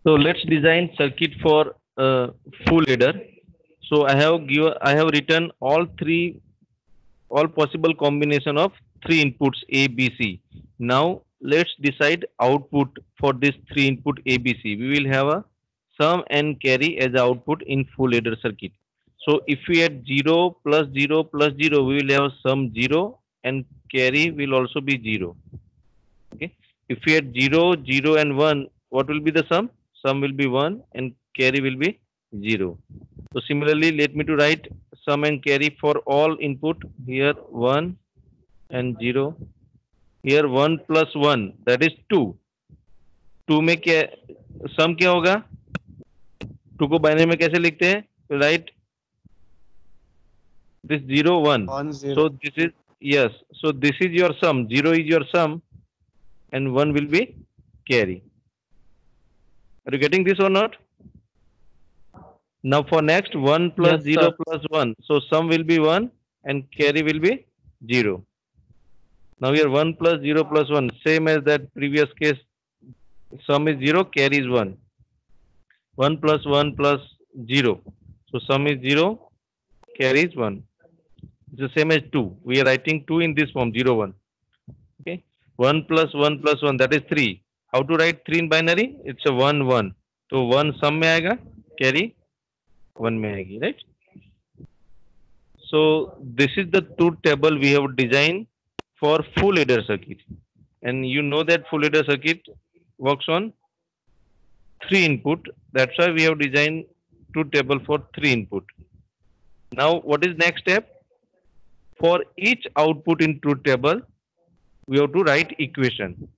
So let's design circuit for full adder. So I have written all possible combination of three inputs A, B, C. Now let's decide output for this three input A, B, C. We will have a sum and carry as output in full adder circuit. So if we add 0 plus 0 plus 0, we will have sum 0 and carry will also be 0. Okay. If we add 0, 0 and 1, what will be the sum? Sum will be 1 and carry will be 0. So similarly, let me to write sum and carry for all input. Here 1 and 0. Here 1 plus 1, that is 2. 2 में क्या sum क्या होगा? 2 को binary में कैसे लिखते हैं? तो write this 0 1. 1 0. So this is, yes. So this is your sum. 0 is your sum and 1 will be carry. Are you getting this or not? Now for next 1 plus Yes, 0 sir. plus 1. So sum will be 1 and carry will be 0. Now here 1 plus 0 plus 1. Same as that previous case. Sum is 0, carry is 1. 1 plus 1 plus 0. So sum is 0, carry is 1. It's the same as 2. We are writing 2 in this form, 0 1. Okay. 1 plus 1 plus 1, that is 3. How to write 3 in binary? It's a 1 1. So 1 sum में आएगा, carry 1 में आएगी, right? So this is the truth table we have designed for full adder circuit. And you know that full adder circuit works on 3 input. That's why we have designed truth table for 3 input. Now what is next step? For each output in truth table, we have to write equation.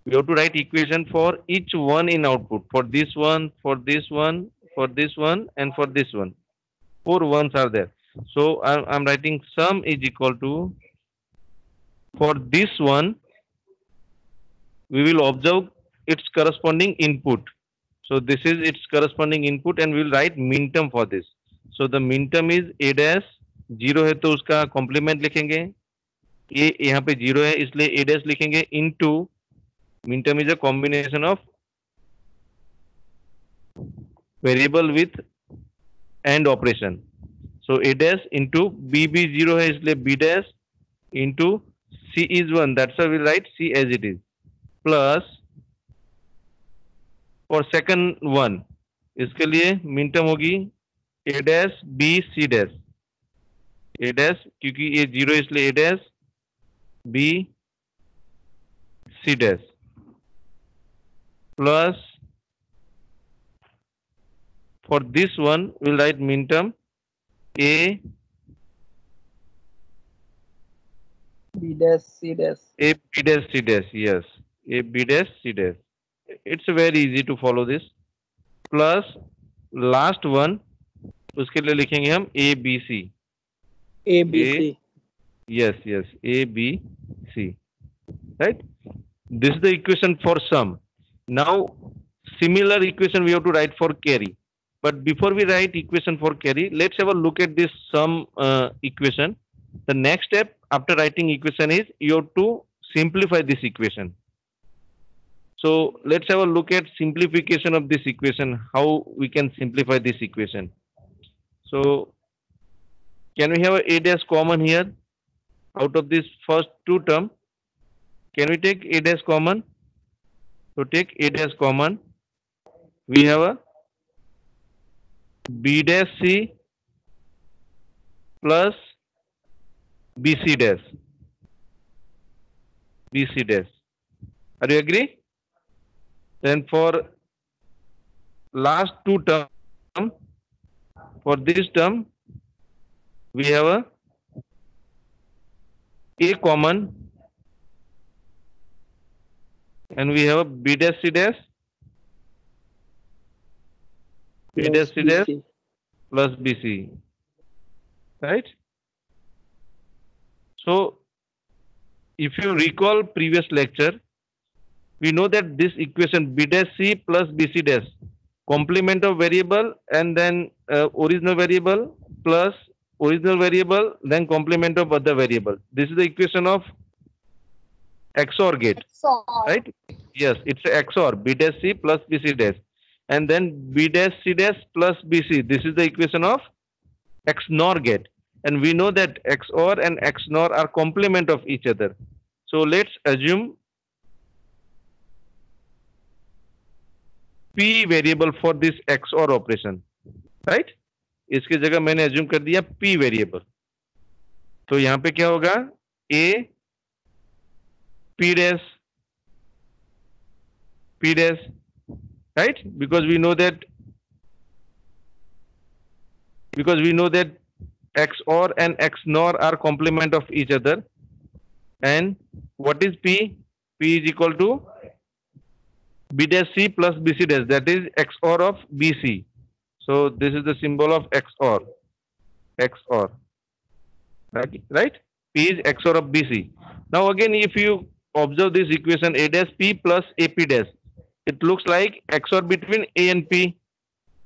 We have to write equation for each one in output. For this one, for this one, for this one, and for this one. 4 ones are there. So I'm writing sum is equal to, for this one, we will observe its corresponding input. So this is its corresponding input and we will write min term for this. So the min term is a dash, 0 है तो उसका complement लिखेंगे. A यहाँ पे 0 है इसलिए a dash लिखेंगे into min term is a combination of variable with and operation. So a dash into b 0 है इसलिए b dash into c is 1. That's why we write c as it is. Plus for second one, इसके लिए min term होगी a dash b c dash. A dash क्योंकि ये 0 इसलिए a dash b c dash plus for this one we'll write min term a B dash C dash. a b dash c dash. Yes, a b dash c dash. It's very easy to follow this. Plus last one उसके लिए लिखेंगे हम a b c. A B C. Yes, yes, a b c. Right? This is the equation for sum. Now similar equation we have to write for carry. But before we write equation for carry, let's have a look at this sum equation. The next step after writing equation is you have to simplify this equation. So let's have a look at simplification of this equation, how we can simplify this equation. So can we have a dash common here out of this first two term? Can we take a dash common? So take a dash common. We have a b dash c plus bc dash. bc dash. Are you agree? Then for last two term, for this term, we have a common and we have a b dash c dash. b dash c dash BC. plus bc. Right? So if you recall previous lecture, we know that this equation b dash c plus bc dash, complement of variable and then original variable plus original variable, then complement of other variable. This is the equation of XOR gate, right? Yes, it's a XOR b dash c plus bc dash. and then B dash C dash plus BC. This is the equation of XNOR gate. And we know that XOR and XNOR are complement of each other. So let's assume P variable for this XOR operation, right? इसकी जगह मैंने assume कर दिया P variable. तो यहाँ पे क्या होगा? A P dash, right? Because we know that XOR and XNOR are complement of each other. And what is P? P is equal to B dash C plus BC dash. That is XOR of BC. So this is the symbol of XOR. Right? P is XOR of BC. Now again, if you observe this equation A dash P plus AP dash, it looks like XOR between A and P,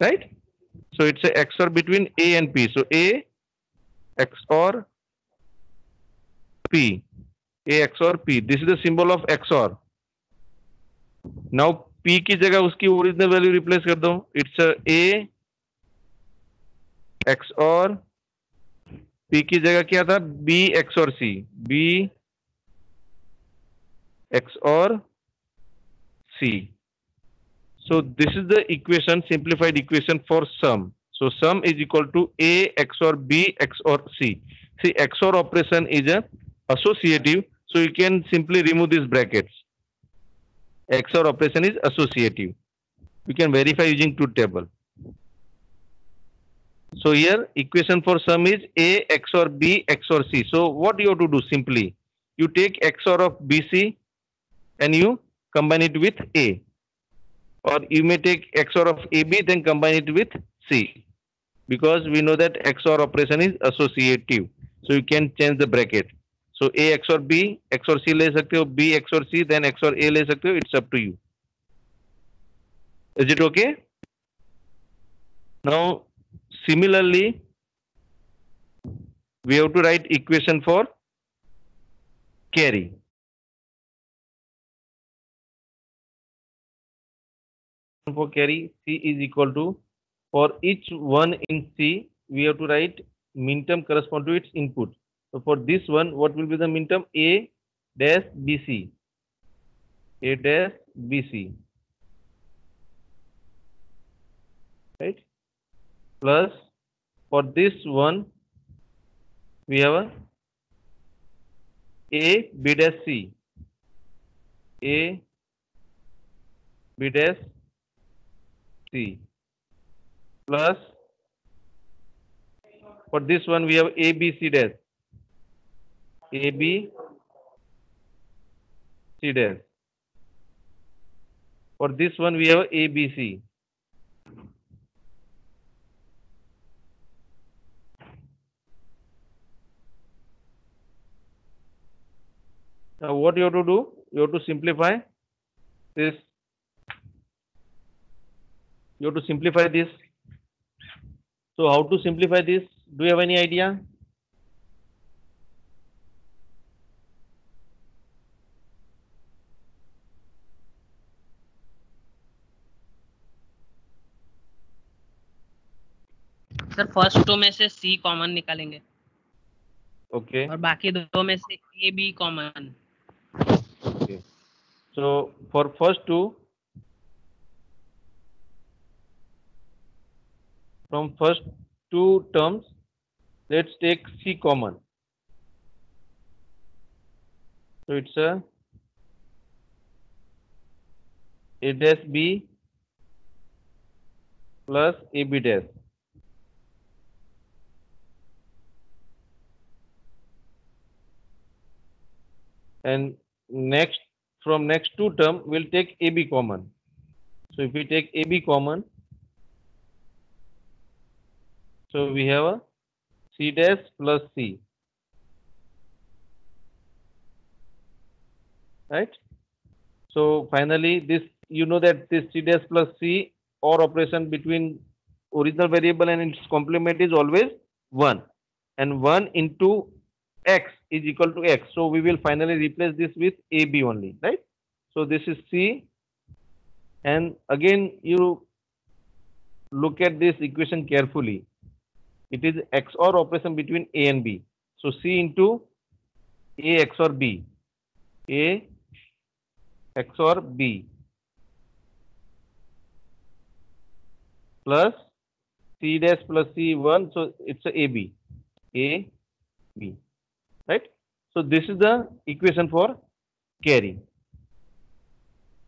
right? So it's a XOR between A and P. So A XOR P. A XOR P. This is the symbol of XOR. Now P की जगह उसकी original value replace कर दो. It's A XOR P की जगह क्या था? B XOR C. B XOR C. So this is the equation, simplified equation for sum. So sum is equal to A XOR B XOR C. See, XOR operation is a associative, so you can simply remove these brackets. XOR operation is associative. You can verify using truth table. So here equation for sum is A XOR B XOR C. So what you have to do? Simply you take XOR of BC and you combine it with A, or you may take XOR of AB then combine it with C, because we know that XOR operation is associative, so you can change the bracket. So A XOR B XOR C ले सकते हो, B XOR C then XOR A ले सकते हो. It's up to you. Is it okay? Now similarly we have to write equation for carry. For carry, C is equal to, for each one in C we have to write minterm correspond to its input. So for this one, what will be the minterm? A dash BC. A dash BC. Right? Plus for this one we have A B dash C. A B dash C. Plus for this one we have A B C dash. A B C dash. For this one we have A B C. Now what you have to do? You have to simplify this. You have to simplify this. So how to simplify this? Do you have any idea? Sir first two में से सी common निकालेंगे. Okay. और बाकी दो में से A B common. Okay. So for first two, from first two terms, let's take C common. So it's A dash B plus AB dash. And next, from next two term, we'll take AB common. So if we take AB common, so we have a C dash plus C, right? So finally, this, you know that this C dash plus C or operation between original variable and its complement is always 1, and 1 into X is equal to X. So we will finally replace this with AB only, right? So this is C, and again you look at this equation carefully. It is XOR operation between A and B. So C into A XOR B. A XOR B plus C dash plus C1. So it's a AB. A B. Right? So this is the equation for carry.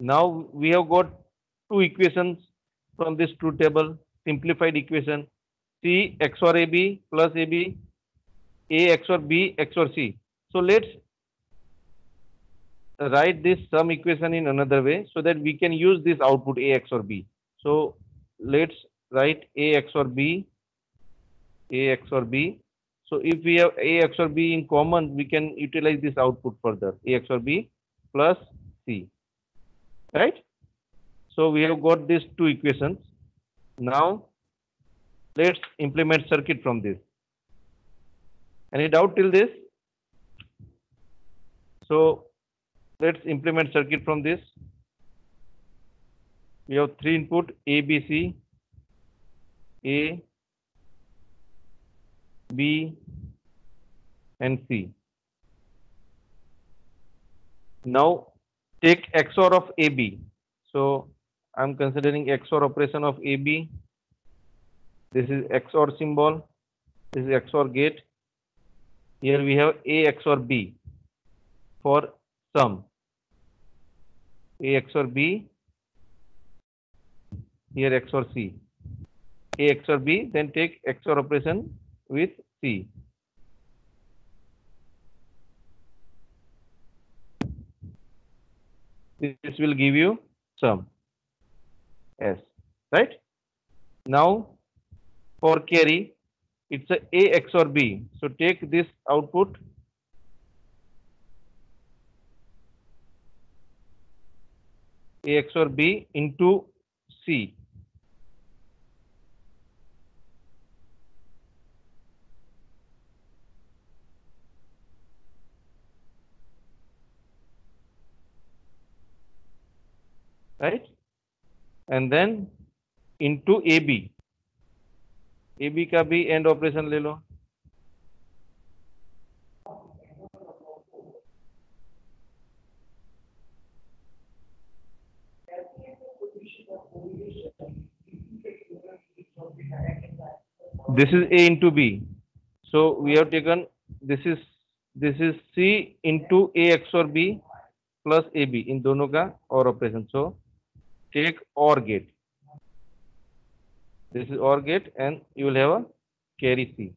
Now we have got two equations from this truth table, simplified equation. C XOR AB plus AB, A XOR B XOR C. So let's write this sum equation in another way so that we can use this output A XOR B. So let's write A XOR B, A XOR B. So if we have A XOR B in common, we can utilize this output further, A XOR B plus C, right? So we have got these two equations. Now let's implement circuit from this. Any doubt till this? So let's implement circuit from this. We have three input A, B, C, A, B, and C. Now take XOR of AB. So I'm considering XOR operation of AB. This is XOR symbol. This is XOR gate. Here we have A XOR B for sum. A XOR B. Here XOR C. A XOR B. Then take XOR operation with C. This will give you sum S, right? Now for carry, it's a XOR B. So take this output A XOR B into C. Right? And then into AB. AB का भी end operation ले लो. This is A into B. So we have taken this is C into A XOR B plus AB in दोनों का OR operation. So take OR gate. This is OR gate and you will have a carry C.